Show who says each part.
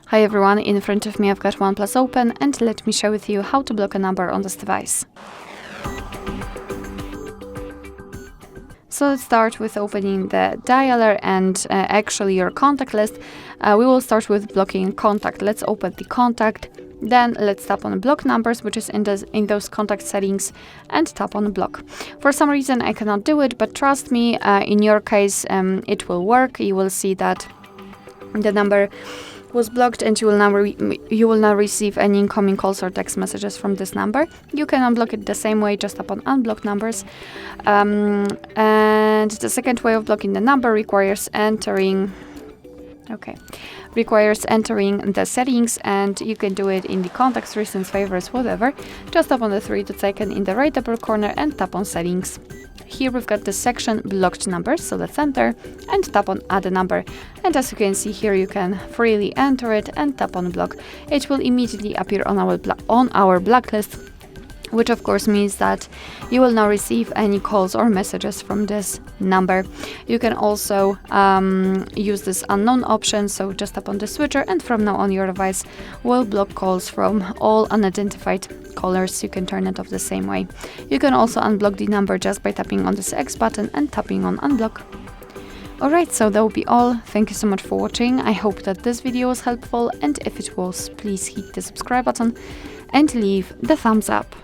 Speaker 1: Hi everyone, in front of me I've got OnePlus open, and let me share with you how to block a number on this device. So let's start with opening the dialer and actually your contact list. We will start with blocking contact. Let's open the contact, then let's tap on block numbers, which is in those contact settings, and tap on block. For some reason I cannot do it, but trust me, in your case it will work. You will see that the number was blocked and you will not receive any incoming calls or text messages from this number. You can unblock it the same way, just tap on unblock numbers. And the second way of blocking the number requires entering the settings, and you can do it in the contacts, recent favorites, whatever. Just tap on the three dots icon in the right upper corner and tap on settings. Here we've got the section blocked numbers, so let's enter and tap on add a number. And as you can see here, you can freely enter it and tap on block. It will immediately appear on our blacklist, which of course means that you will not receive any calls or messages from this number. You can also use this unknown option, so just tap on the switcher, and from now on your device will block calls from all unidentified callers. You can turn it off the same way. You can also unblock the number just by tapping on this X button and tapping on unblock. Alright, so that will be all. Thank you so much for watching. I hope that this video was helpful, and if it was, please hit the subscribe button and leave the thumbs up.